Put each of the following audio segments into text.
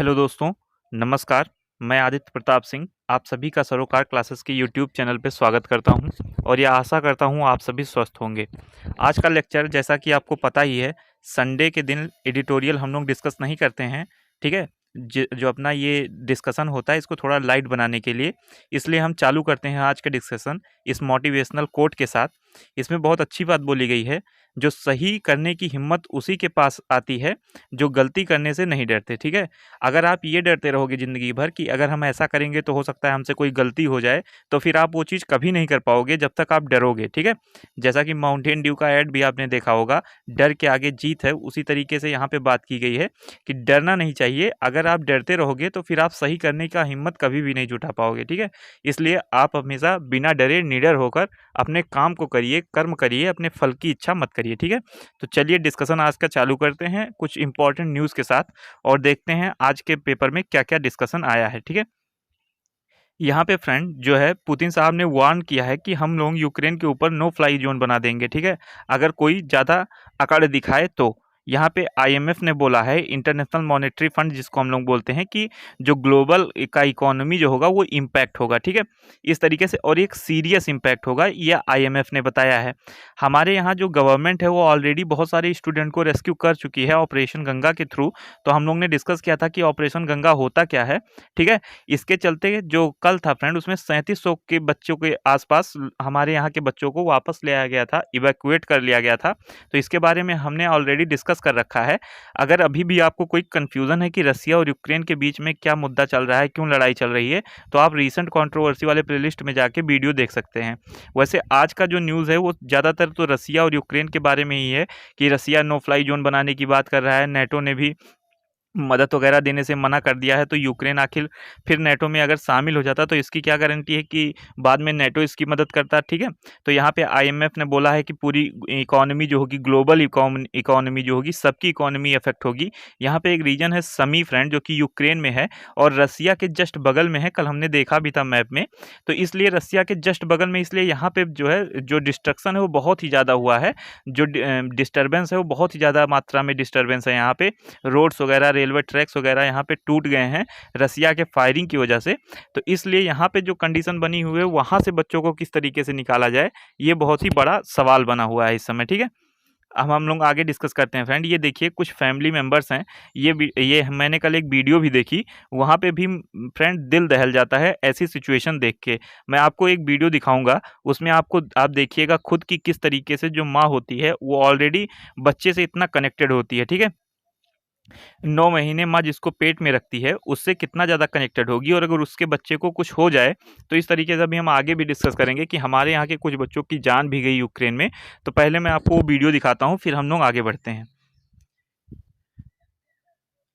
Hello दोस्तों, नमस्कार। मैं आदित्य प्रताप सिंह आप सभी का सरोकार क्लासेस के यूट्यूब चैनल पे स्वागत करता हूं और यह आशा करता हूं आप सभी स्वस्थ होंगे। आज का लेक्चर जैसा कि आपको पता ही है, संडे के दिन एडिटोरियल हम लोग डिस्कस नहीं करते हैं, ठीक है। जो अपना ये डिस्कशन होता है इसको थोड़ा लाइट बनाने के लिए, इसलिए हम चालू करते हैं आज का डिस्कशन इस मोटिवेशनल कोट के साथ। इसमें बहुत अच्छी बात बोली गई है, जो सही करने की हिम्मत उसी के पास आती है जो गलती करने से नहीं डरते, ठीक है। अगर आप ये डरते रहोगे ज़िंदगी भर कि अगर हम ऐसा करेंगे तो हो सकता है हमसे कोई गलती हो जाए, तो फिर आप वो चीज़ कभी नहीं कर पाओगे जब तक आप डरोगे, ठीक है। जैसा कि माउंटेन ड्यू का ऐड भी आपने देखा होगा, डर के आगे जीत है, उसी तरीके से यहाँ पे बात की गई है कि डरना नहीं चाहिए। अगर आप डरते रहोगे तो फिर आप सही करने का हिम्मत कभी भी नहीं जुटा पाओगे, ठीक है। इसलिए आप हमेशा बिना डरे निडर होकर अपने काम को करिए, कर्म करिए, अपने फल की इच्छा मत करिए, ठीक है। तो चलिए डिस्कशन आज का चालू करते हैं कुछ इंपॉर्टेंट न्यूज़ के साथ और देखते हैं आज के पेपर में क्या-क्या डिस्कशन आया है, ठीक है। यहाँ पे फ्रेंड जो है, पुतिन साहब ने वार्न किया है कि हम लोग यूक्रेन के ऊपर नो फ्लाई जोन बना देंगे, ठीक है। अगर कोई ज़्यादा अकड़ दिखाए तो। यहाँ पे आईएमएफ ने बोला है, इंटरनेशनल मॉनेटरी फंड जिसको हम लोग बोलते हैं, कि जो ग्लोबल का इकोनॉमी जो होगा वो इम्पैक्ट होगा, ठीक है। इस तरीके से और एक सीरियस इम्पैक्ट होगा, यह आईएमएफ ने बताया है। हमारे यहाँ जो गवर्नमेंट है वो ऑलरेडी बहुत सारे स्टूडेंट को रेस्क्यू कर चुकी है ऑपरेशन गंगा के थ्रू। तो हम लोग ने डिस्कस किया था कि ऑपरेशन गंगा होता क्या है, ठीक है। इसके चलते जो कल था फ्रेंड, उसमें 3700 के बच्चों के आसपास हमारे यहाँ के बच्चों को वापस ले आया गया था, इवैक्यूएट कर लिया गया था। तो इसके बारे में हमने ऑलरेडी डिस्कस कर रखा है। अगर अभी भी आपको कोई कन्फ्यूज़न है कि रसिया और यूक्रेन के बीच में क्या मुद्दा चल रहा है, क्यों लड़ाई चल रही है, तो आप रीसेंट कंट्रोवर्सी वाले प्लेलिस्ट में जाके वीडियो देख सकते हैं। वैसे आज का जो न्यूज़ है वो ज़्यादातर तो रसिया और यूक्रेन के बारे में ही है कि रसिया नो फ्लाई जोन बनाने की बात कर रहा है, नेटो ने भी मदद वगैरह देने से मना कर दिया है। तो यूक्रेन आखिर फिर नेटो में अगर शामिल हो जाता तो इसकी क्या गारंटी है कि बाद में नेटो इसकी मदद करता, ठीक है। तो यहाँ पे आईएमएफ ने बोला है कि पूरी इकोनॉमी जो होगी, ग्लोबल इकोनॉमी जो होगी, सबकी इकोनॉमी इफेक्ट होगी। यहाँ पे एक रीजन है समी फ्रेंड, जो कि यूक्रेन में है और रसिया के जस्ट बगल में है, कल हमने देखा भी था मैप में। तो इसलिए रसिया के जस्ट बगल में, इसलिए यहाँ पे जो है जो डिस्ट्रक्शन है वो बहुत ही ज़्यादा हुआ है, जो डिस्टर्बेंस है वो बहुत ही ज़्यादा मात्रा में डिस्टर्बेंस है। यहाँ पे रोड्स वगैरह, रेलवे ट्रैक्स वगैरह यहाँ पे टूट गए हैं रसिया के फायरिंग की वजह से। तो इसलिए यहाँ पे जो कंडीशन बनी हुई है, वहाँ से बच्चों को किस तरीके से निकाला जाए, ये बहुत ही बड़ा सवाल बना हुआ है इस समय, ठीक है। अब हम लोग आगे डिस्कस करते हैं फ्रेंड। ये देखिए कुछ फैमिली मेम्बर्स हैं, ये मैंने कल एक वीडियो भी देखी, वहाँ पे भी फ्रेंड दिल दहल जाता है ऐसी सिचुएशन देख के। मैं आपको एक वीडियो दिखाऊंगा, उसमें आप देखिएगा खुद की किस तरीके से जो माँ होती है वो ऑलरेडी बच्चे से इतना कनेक्टेड होती है, ठीक है। 9 महीने माँ जिसको पेट में रखती है, उससे कितना ज़्यादा कनेक्टेड होगी, और अगर उसके बच्चे को कुछ हो जाए तो इस तरीके से अभी हम आगे भी डिस्कस करेंगे कि हमारे यहाँ के कुछ बच्चों की जान भी गई यूक्रेन में। तो पहले मैं आपको वो वीडियो दिखाता हूँ, फिर हम लोग आगे बढ़ते हैं।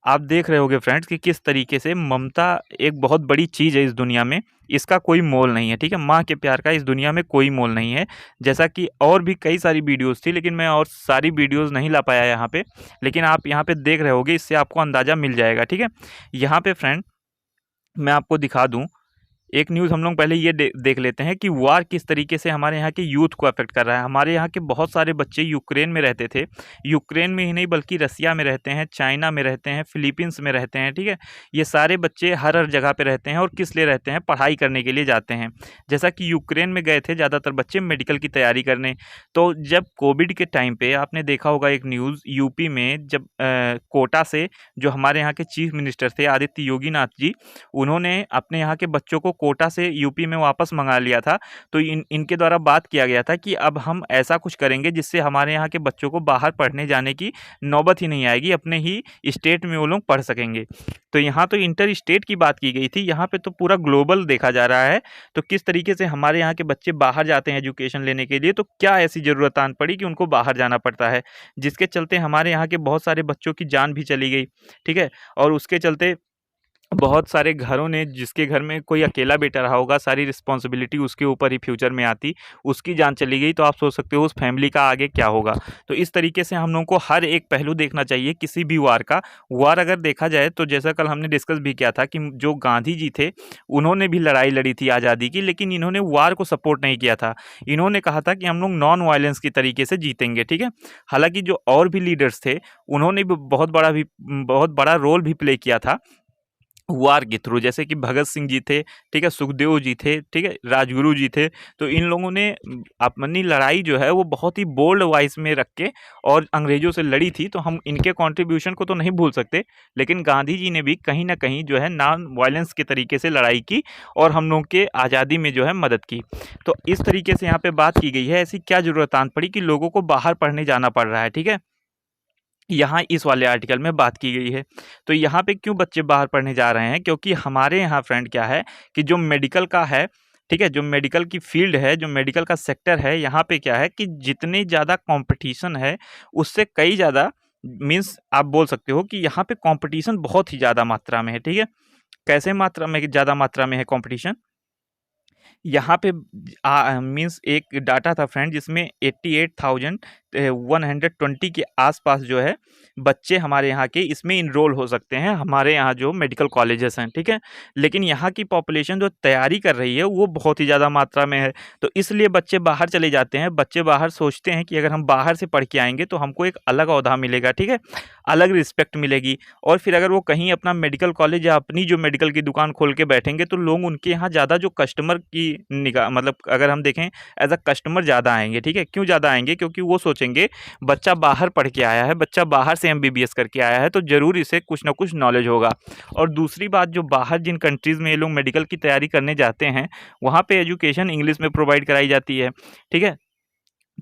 आप देख रहे होगे फ्रेंड्स कि किस तरीके से ममता एक बहुत बड़ी चीज़ है इस दुनिया में, इसका कोई मोल नहीं है, ठीक है। माँ के प्यार का इस दुनिया में कोई मोल नहीं है। जैसा कि और भी कई सारी वीडियोस थी, लेकिन मैं और सारी वीडियोस नहीं ला पाया यहाँ पे, लेकिन आप यहाँ पे देख रहे होगे, इससे आपको अंदाज़ा मिल जाएगा, ठीक है। यहाँ पे फ्रेंड मैं आपको दिखा दूँ, एक न्यूज़ हम लोग पहले ये देख लेते हैं कि वार किस तरीके से हमारे यहाँ के यूथ को अफेक्ट कर रहा है। हमारे यहाँ के बहुत सारे बच्चे यूक्रेन में रहते थे, यूक्रेन में ही नहीं बल्कि रसिया में रहते हैं, चाइना में रहते हैं, फिलीपींस में रहते हैं, ठीक है। ये सारे बच्चे हर हर जगह पे रहते हैं और किस लिए रहते हैं, पढ़ाई करने के लिए जाते हैं। जैसा कि यूक्रेन में गए थे ज़्यादातर बच्चे मेडिकल की तैयारी करने। तो जब कोविड के टाइम पे आपने देखा होगा एक न्यूज़, यूपी में जब कोटा से जो हमारे यहाँ के चीफ मिनिस्टर थे आदित्य योगीनाथ जी, उन्होंने अपने यहाँ के बच्चों को कोटा से यूपी में वापस मंगा लिया था। तो इनके द्वारा बात किया गया था कि अब हम ऐसा कुछ करेंगे जिससे हमारे यहाँ के बच्चों को बाहर पढ़ने जाने की नौबत ही नहीं आएगी, अपने ही स्टेट में वो लोग पढ़ सकेंगे। तो यहाँ तो इंटर स्टेट की बात की गई थी, यहाँ पे तो पूरा ग्लोबल देखा जा रहा है। तो किस तरीके से हमारे यहाँ के बच्चे बाहर जाते हैं एजुकेशन लेने के लिए, तो क्या ऐसी ज़रूरत आन पड़ी कि उनको बाहर जाना पड़ता है, जिसके चलते हमारे यहाँ के बहुत सारे बच्चों की जान भी चली गई, ठीक है। और उसके चलते बहुत सारे घरों ने, जिसके घर में कोई अकेला बेटा रहा होगा, सारी रिस्पॉन्सिबिलिटी उसके ऊपर ही फ्यूचर में आती, उसकी जान चली गई, तो आप सोच सकते हो उस फैमिली का आगे क्या होगा। तो इस तरीके से हम लोगों को हर एक पहलू देखना चाहिए किसी भी वार का। वार अगर देखा जाए तो जैसा कल हमने डिस्कस भी किया था कि जो गांधी जी थे उन्होंने भी लड़ाई लड़ी थी आज़ादी की, लेकिन इन्होंने वार को सपोर्ट नहीं किया था। इन्होंने कहा था कि हम लोग नॉन वायलेंस की तरीके से जीतेंगे, ठीक है। हालांकि जो और भी लीडर्स थे उन्होंने भी बहुत बड़ा रोल भी प्ले किया था, वार के थ्रू, जैसे कि भगत सिंह जी थे, ठीक है, सुखदेव जी थे, ठीक है, राजगुरु जी थे। तो इन लोगों ने अपनी लड़ाई जो है वो बहुत ही बोल्ड वॉइस में रख के और अंग्रेजों से लड़ी थी। तो हम इनके कंट्रीब्यूशन को तो नहीं भूल सकते, लेकिन गांधी जी ने भी कहीं ना कहीं जो है नॉन वायलेंस के तरीके से लड़ाई की और हम लोग के आज़ादी में जो है मदद की। तो इस तरीके से यहाँ पे बात की गई है, ऐसी क्या जरूरत आन पड़ी कि लोगों को बाहर पढ़ने जाना पड़ रहा है, ठीक है। यहाँ इस वाले आर्टिकल में बात की गई है। तो यहाँ पे क्यों बच्चे बाहर पढ़ने जा रहे हैं? क्योंकि हमारे यहाँ फ्रेंड क्या है कि जो मेडिकल का है, ठीक है, जो मेडिकल की फील्ड है, जो मेडिकल का सेक्टर है, यहाँ पे क्या है कि जितनी ज़्यादा कॉम्पिटिशन है, उससे कई ज़्यादा मीन्स आप बोल सकते हो कि यहाँ पे कॉम्पिटिशन बहुत ही ज़्यादा मात्रा में है, ठीक है। कैसे मात्रा में ज़्यादा मात्रा में है कॉम्पिटिशन? यहाँ पे मीन्स एक डाटा था फ्रेंड जिसमें 88,120 के आसपास जो है बच्चे हमारे यहाँ के इसमें इनरोल हो सकते हैं, हमारे यहाँ जो मेडिकल कॉलेजेस हैं, ठीक है। लेकिन यहाँ की पॉपुलेशन जो तैयारी कर रही है वो बहुत ही ज़्यादा मात्रा में है। तो इसलिए बच्चे बाहर चले जाते हैं। बच्चे बाहर सोचते हैं कि अगर हम बाहर से पढ़ के आएंगे तो हमको एक अलग ओहदा मिलेगा, ठीक है, अलग रिस्पेक्ट मिलेगी। और फिर अगर वो कहीं अपना मेडिकल कॉलेज या अपनी जो मेडिकल की दुकान खोल के बैठेंगे तो लोग उनके यहाँ ज़्यादा जो कस्टमर की निगाह, मतलब अगर हम देखें एज अ कस्टमर ज़्यादा आएंगे, ठीक है। क्यों ज़्यादा आएंगे? क्योंकि वो सोचेंगे बच्चा बाहर पढ़ के आया है, बच्चा बाहर से एमबीबीएस करके आया है, तो ज़रूर इसे कुछ ना कुछ नॉलेज होगा। और दूसरी बात, जो बाहर जिन कंट्रीज़ में ये लोग मेडिकल की तैयारी करने जाते हैं वहाँ पे एजुकेशन इंग्लिश में प्रोवाइड कराई जाती है, ठीक है।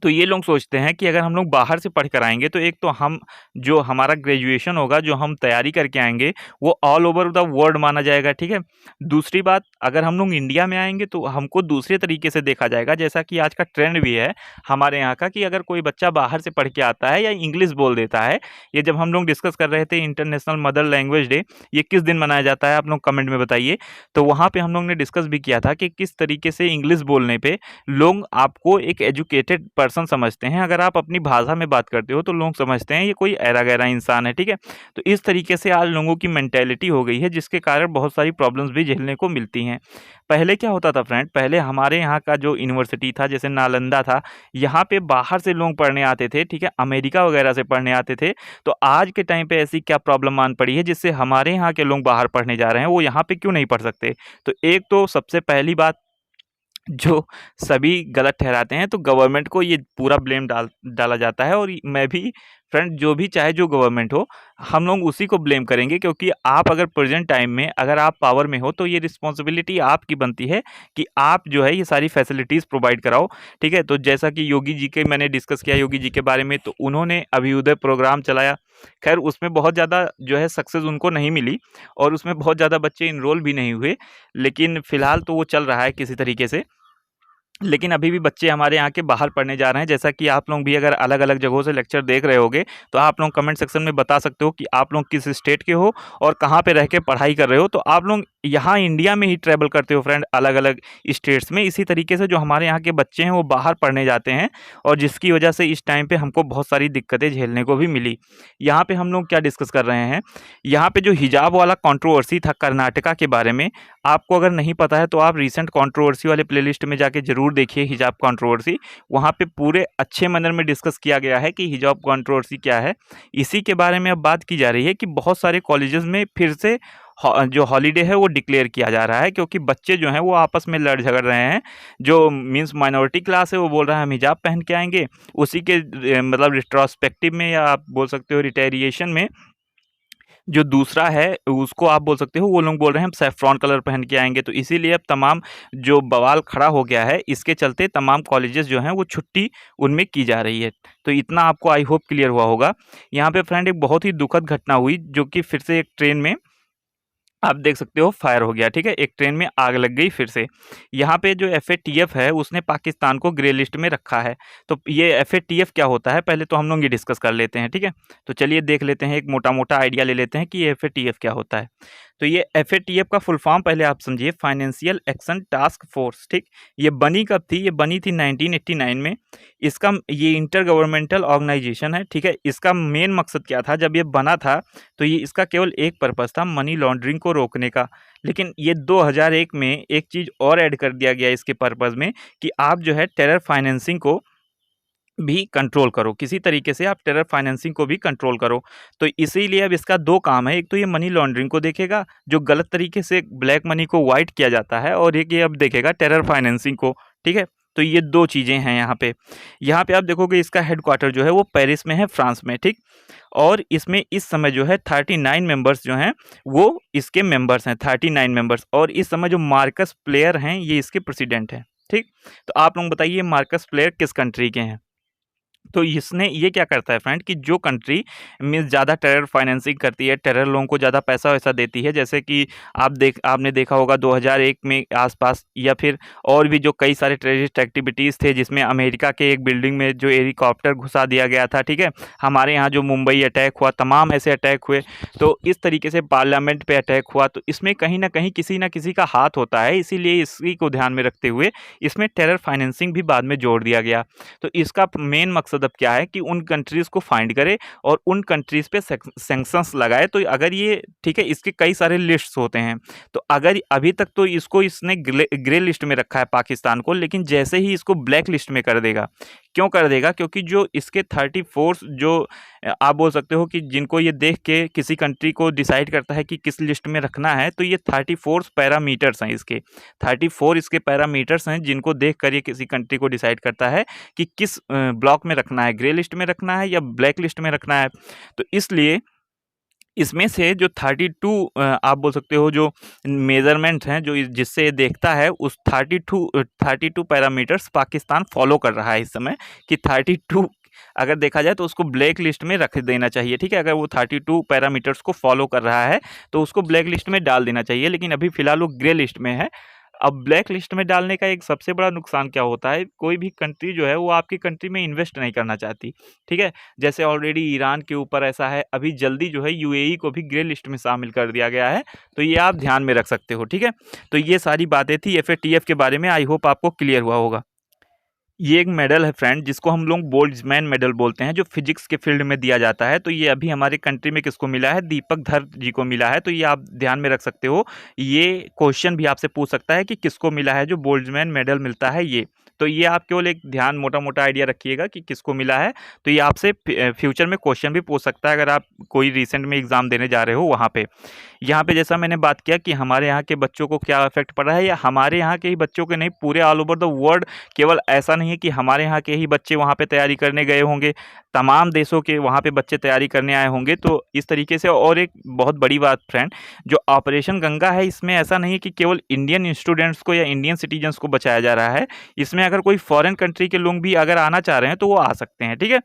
तो ये लोग सोचते हैं कि अगर हम लोग बाहर से पढ़ कर आएँगे तो एक तो हम जो हमारा ग्रेजुएशन होगा, जो हम तैयारी करके आएँगे, वो ऑल ओवर द वर्ल्ड माना जाएगा, ठीक है। दूसरी बात, अगर हम लोग इंडिया में आएँगे तो हमको दूसरे तरीके से देखा जाएगा, जैसा कि आज का ट्रेंड भी है हमारे यहाँ का कि अगर कोई बच्चा बाहर से पढ़ के आता है या इंग्लिश बोल देता है। ये जब हम लोग डिस्कस कर रहे थे इंटरनेशनल मदर लैंग्वेज डे, ये किस दिन मनाया जाता है आप लोग कमेंट में बताइए। तो वहाँ पे हम लोग ने डिस्कस भी किया था कि किस तरीके से इंग्लिश बोलने पे लोग आपको एक एजुकेटेड पर्सन समझते हैं। अगर आप अपनी भाषा में बात करते हो तो लोग समझते हैं ये कोई ऐरा-गैरा इंसान है, ठीक है। तो इस तरीके से आज लोगों की मेंटालिटी हो गई है, जिसके कारण बहुत सारी प्रॉब्लम्स भी झेलने को मिलती हैं। पहले क्या होता था फ्रेंड, पहले हमारे यहाँ का जो यूनिवर्सिटी था, जैसे नालंदा था, यहाँ पे बाहर से लोग पढ़ने आते थे, ठीक है, अमेरिका वगैरह से पढ़ने आते थे। तो आज के टाइम पे ऐसी क्या प्रॉब्लम आन पड़ी है जिससे हमारे यहाँ के लोग बाहर पढ़ने जा रहे हैं, वो यहाँ पे क्यों नहीं पढ़ सकते? तो एक तो सबसे पहली बात जो सभी गलत ठहराते हैं, तो गवर्नमेंट को ये पूरा ब्लेम डाला जाता है। और मैं भी फ्रेंड, जो भी चाहे जो गवर्नमेंट हो, हम लोग उसी को ब्लेम करेंगे, क्योंकि आप अगर प्रेजेंट टाइम में अगर आप पावर में हो तो ये रिस्पॉन्सिबिलिटी आपकी बनती है कि आप जो है ये सारी फैसिलिटीज़ प्रोवाइड कराओ, ठीक है। तो जैसा कि योगी जी के मैंने डिस्कस किया योगी जी के बारे में, तो उन्होंने अभ्युदय प्रोग्राम चलाया। खैर उसमें बहुत ज़्यादा जो है सक्सेस उनको नहीं मिली और उसमें बहुत ज़्यादा बच्चे इनरोल भी नहीं हुए, लेकिन फ़िलहाल तो वो चल रहा है किसी तरीके से। लेकिन अभी भी बच्चे हमारे यहाँ के बाहर पढ़ने जा रहे हैं। जैसा कि आप लोग भी अगर अलग-अलग जगहों से लेक्चर देख रहे होंगे, तो आप लोग कमेंट सेक्शन में बता सकते हो कि आप लोग किस स्टेट के हो और कहाँ पे रह के पढ़ाई कर रहे हो। तो आप लोग यहाँ इंडिया में ही ट्रैवल करते हो फ्रेंड, अलग-अलग स्टेट्स में। इसी तरीके से जो हमारे यहाँ के बच्चे हैं वो बाहर पढ़ने जाते हैं और जिसकी वजह से इस टाइम पे हमको बहुत सारी दिक्कतें झेलने को भी मिली। यहाँ पे हम लोग क्या डिस्कस कर रहे हैं, यहाँ पे जो हिजाब वाला कंट्रोवर्सी था कर्नाटका के बारे में, आपको अगर नहीं पता है तो आप रीसेंट कंट्रोवर्सी वाले प्लेलिस्ट में जाके ज़रूर देखिए हिजाब कंट्रोवर्सी। वहाँ पे पूरे अच्छे मैनर में डिस्कस किया गया है कि हिजाब कंट्रोवर्सी क्या है। इसी के बारे में अब बात की जा रही है कि बहुत सारे कॉलेजेस में फिर से जो हॉलीडे है वो डिक्लेयर किया जा रहा है, क्योंकि बच्चे जो हैं वो आपस में लड़ झगड़ रहे हैं। जो मीन्स माइनॉरिटी क्लास है वो बोल रहा है हम हिजाब पहन के आएंगे, उसी के मतलब रिट्रोस्पेक्टिव में या आप बोल सकते हो रिटेरिएशन में जो दूसरा है उसको आप बोल सकते हो, वो लोग बोल रहे हैं हम सैफ्रॉन कलर पहन के आएँगे। तो इसीलिए अब तमाम जो बवाल खड़ा हो गया है, इसके चलते तमाम कॉलेजेस जो हैं वो छुट्टी उनमें की जा रही है। तो इतना आपको आई होप क्लियर हुआ होगा। यहाँ पे फ्रेंड एक बहुत ही दुखद घटना हुई, जो कि फिर से एक ट्रेन में आप देख सकते हो फायर हो गया, ठीक है, एक ट्रेन में आग लग गई फिर से। यहाँ पे जो एफएटीएफ है उसने पाकिस्तान को ग्रे लिस्ट में रखा है। तो ये एफएटीएफ क्या होता है पहले तो हम लोग ये डिस्कस कर लेते हैं, ठीक है। तो चलिए देख लेते हैं, एक मोटा मोटा आइडिया ले लेते हैं कि ये एफएटीएफ क्या होता है। तो ये एफएटीएफ का फुल फॉर्म पहले आप समझिए, फाइनेंशियल एक्शन टास्क फोर्स, ठीक। ये बनी कब थी? ये बनी थी 1989 में। इसका ये इंटर गवर्नमेंटल ऑर्गेनाइजेशन है, ठीक है। इसका मेन मकसद क्या था जब ये बना था? तो ये इसका केवल एक पर्पस था, मनी लॉन्ड्रिंग को रोकने का। लेकिन ये 2001 में एक चीज़ और ऐड कर दिया गया इसके पर्पस में कि आप जो है टेरर फाइनेंसिंग को भी कंट्रोल करो, किसी तरीके से आप टेरर फाइनेंसिंग को भी कंट्रोल करो। तो इसीलिए अब इसका 2 काम है, एक तो ये मनी लॉन्ड्रिंग को देखेगा, जो गलत तरीके से ब्लैक मनी को व्हाइट किया जाता है, और एक ये अब देखेगा टेरर फाइनेंसिंग को, ठीक है? तो ये 2 चीज़ें हैं यहाँ पे। यहाँ पे आप देखोगे इसका हेडक्वार्टर जो है वो पेरिस में है, फ्रांस में, ठीक? और इसमें इस समय जो है 39 मेंबर्स जो हैं वो इसके मेंबर्स हैं, 39 मेंबर्स, और इस समय जो मार्कस प्लेयर हैं ये इसके प्रेसिडेंट हैं, ठीक? तो आप लोग बताइए मार्कस प्लेयर किस कंट्री के हैं? तो इसने ये क्या करता है फ्रेंड कि जो कंट्री मीन्स ज़्यादा टेरर फाइनेंसिंग करती है, टेरर लोगों को ज़्यादा पैसा-वैसा देती है, जैसे कि आपने देखा होगा 2001 में आसपास, या फिर और भी जो कई सारे टेररिस्ट एक्टिविटीज़ थे जिसमें अमेरिका के एक बिल्डिंग में जो हेलीकॉप्टर घुसा दिया गया था, ठीक है? हमारे यहाँ जो मुंबई अटैक हुआ, तमाम ऐसे अटैक हुए, तो इस तरीके से पार्लियामेंट पे अटैक हुआ, तो इसमें कहीं न कहीं किसी न किसी का हाथ होता है, इसीलिए इसी को ध्यान में रखते हुए इसमें टेरर फाइनेंसिंग भी बाद में जोड़ दिया गया। तो इसका मेन मकसद अब क्या है कि उन कंट्रीज़ को फाइंड करे और उन कंट्रीज़ पे सैंक्शंस लगाए। तो अगर ये, ठीक है, इसके कई सारे लिस्ट्स होते हैं, तो अगर अभी तक तो इसने ग्रे लिस्ट में रखा है पाकिस्तान को, लेकिन जैसे ही इसको ब्लैक लिस्ट में कर देगा, क्यों कर देगा? क्योंकि जो इसके 34 जो आप बोल सकते हो कि जिनको ये देख के किसी कंट्री को डिसाइड करता है कि किस लिस्ट में रखना है, तो ये 34 पैरामीटर्स हैं इसके, 34 इसके पैरामीटर्स हैं जिनको देख कर ये किसी कंट्री को डिसाइड करता है कि किस ब्लॉक में रखना है, ग्रे लिस्ट में रखना है या ब्लैक लिस्ट में रखना है। तो इसलिए इसमें से जो 32 आप बोल सकते हो जो मेज़रमेंट हैं, जो जिससे ये देखता है, उस 32 पैरामीटर्स पाकिस्तान फॉलो कर रहा है इस समय, कि 32 अगर देखा जाए तो उसको ब्लैक लिस्ट में रख देना चाहिए, ठीक है? अगर वो 32 पैरामीटर्स को फॉलो कर रहा है तो उसको ब्लैक लिस्ट में डाल देना चाहिए, लेकिन अभी फ़िलहाल वो ग्रे लिस्ट में है। अब ब्लैक लिस्ट में डालने का एक सबसे बड़ा नुकसान क्या होता है, कोई भी कंट्री जो है वो आपकी कंट्री में इन्वेस्ट नहीं करना चाहती, ठीक है? जैसे ऑलरेडी ईरान के ऊपर ऐसा है, अभी जल्दी जो है यूएई को भी ग्रे लिस्ट में शामिल कर दिया गया है, तो ये आप ध्यान में रख सकते हो, ठीक है? तो ये सारी बातें थी एफएटीएफ के बारे में, आई होप आपको क्लियर हुआ होगा। ये एक मेडल है फ्रेंड, जिसको हम लोग बोल्ट्जमैन मेडल बोलते हैं, जो फिजिक्स के फील्ड में दिया जाता है। तो ये अभी हमारे कंट्री में किसको मिला है? दीपक धर जी को मिला है। तो ये आप ध्यान में रख सकते हो, ये क्वेश्चन भी आपसे पूछ सकता है कि किसको मिला है जो बोल्ट्जमैन मेडल मिलता है ये। तो ये आप केवल एक ध्यान मोटा-मोटा आइडिया रखिएगा कि किसको मिला है। तो ये आपसे फ्यूचर में क्वेश्चन भी पूछ सकता है अगर आप कोई रिसेंट में एग्ज़ाम देने जा रहे हो वहाँ पे। यहाँ पे जैसा मैंने बात किया कि हमारे यहाँ के बच्चों को क्या इफ़ेक्ट पड़ा है, या हमारे यहाँ के ही बच्चों के नहीं, पूरे ऑल ओवर द वर्ल्ड, केवल ऐसा नहीं है कि हमारे यहाँ के ही बच्चे वहाँ पे तैयारी करने गए होंगे, तमाम देशों के वहाँ पे बच्चे तैयारी करने आए होंगे। तो इस तरीके से, और एक बहुत बड़ी बात फ्रेंड, जो ऑपरेशन गंगा है, इसमें ऐसा नहीं है कि केवल इंडियन स्टूडेंट्स को या इंडियन सिटीजन्स को बचाया जा रहा है। इसमें अगर कोई फॉरेन कंट्री के लोग भी अगर आना चाह रहे हैं तो वो आ सकते हैं, ठीक है?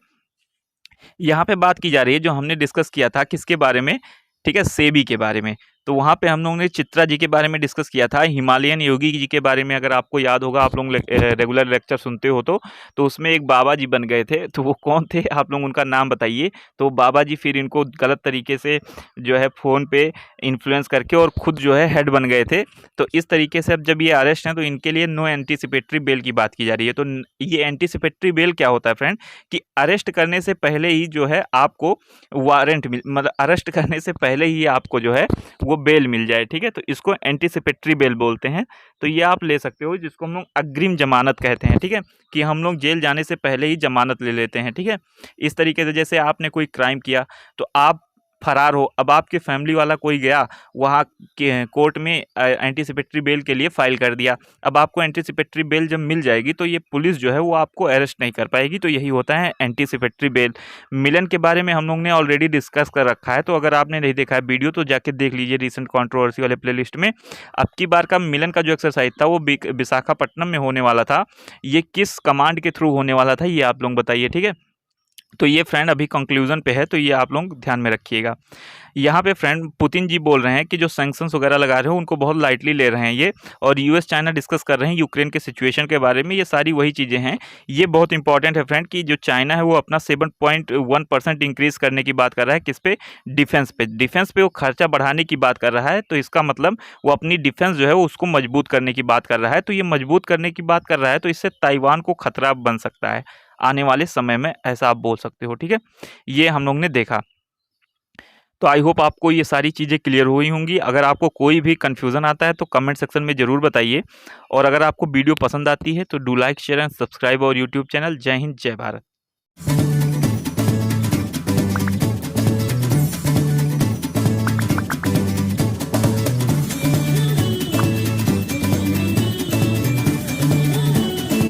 यहाँ पे बात की जा रही है, जो हमने डिस्कस किया था किसके बारे में, ठीक है, सेबी के बारे में। तो वहाँ पे हम लोगों ने चित्रा जी के बारे में डिस्कस किया था, हिमालयन योगी जी के बारे में। अगर आपको याद होगा, आप लोग रेगुलर लेक्चर सुनते हो तो उसमें एक बाबा जी बन गए थे। तो वो कौन थे, आप लोग उनका नाम बताइए। तो बाबा जी फिर इनको गलत तरीके से जो है फ़ोन पे इन्फ्लुएंस करके और खुद जो है हेड बन गए थे। तो इस तरीके से अब जब ये अरेस्ट हैं तो इनके लिए नो एंटीसिपेटरी बेल की बात की जा रही है। तो ये एंटीसिपेटरी बेल क्या होता है फ्रेंड, कि अरेस्ट करने से पहले ही जो है आपको वारंट मतलब अरेस्ट करने से पहले ही आपको जो है वो बेल मिल जाए, ठीक है? तो इसको एंटीसिपेटरी बेल बोलते हैं। तो ये आप ले सकते हो, जिसको हम लोग अग्रिम जमानत कहते हैं, ठीक है? कि हम लोग जेल जाने से पहले ही जमानत ले लेते हैं, ठीक है? इस तरीके से जैसे आपने कोई क्राइम किया तो आप फरार हो, अब आपके फैमिली वाला कोई गया वहाँ के कोर्ट में एंटीसिपेटरी बेल के लिए फ़ाइल कर दिया। अब आपको एंटीसिपेटरी बेल जब मिल जाएगी तो ये पुलिस जो है वो आपको अरेस्ट नहीं कर पाएगी। तो यही होता है एंटीसिपेटरी बेल। मिलन के बारे में हम लोग ने ऑलरेडी डिस्कस कर रखा है, तो अगर आपने नहीं देखा है वीडियो तो जाके देख लीजिए रिसेंट कंट्रोवर्सी वाले प्लेलिस्ट में। अब की बार का मिलन का जो एक्सरसाइज था वो विशाखापट्टनम में होने वाला था। ये किस कमांड के थ्रू होने वाला था, ये आप लोग बताइए, ठीक है? तो ये फ्रेंड अभी कंक्लूजन पे है, तो ये आप लोग ध्यान में रखिएगा। यहाँ पे फ्रेंड पुतिन जी बोल रहे हैं कि जो सैंक्शंस वगैरह लगा रहे हो उनको बहुत लाइटली ले रहे हैं ये, और यूएस चाइना डिस्कस कर रहे हैं यूक्रेन के सिचुएशन के बारे में। ये सारी वही चीज़ें हैं। ये बहुत इंपॉर्टेंट है फ्रेंड कि जो चाइना है वो अपना 7.1% इंक्रीज़ करने की बात कर रहा है, किस पे? डिफेंस पे। डिफेंस पे वो खर्चा बढ़ाने की बात कर रहा है। तो इसका मतलब वो अपनी डिफेंस जो है वो उसको मजबूत करने की बात कर रहा है। तो ये मजबूत करने की बात कर रहा है, तो इससे ताइवान को खतरा बन सकता है आने वाले समय में, ऐसा आप बोल सकते हो, ठीक है? ये हम लोग ने देखा। तो आई होप आपको ये सारी चीज़ें क्लियर हुई होंगी। अगर आपको कोई भी कन्फ्यूज़न आता है तो कमेंट सेक्शन में ज़रूर बताइए, और अगर आपको वीडियो पसंद आती है तो do like, share and subscribe और यूट्यूब चैनल। जय हिंद, जय भारत।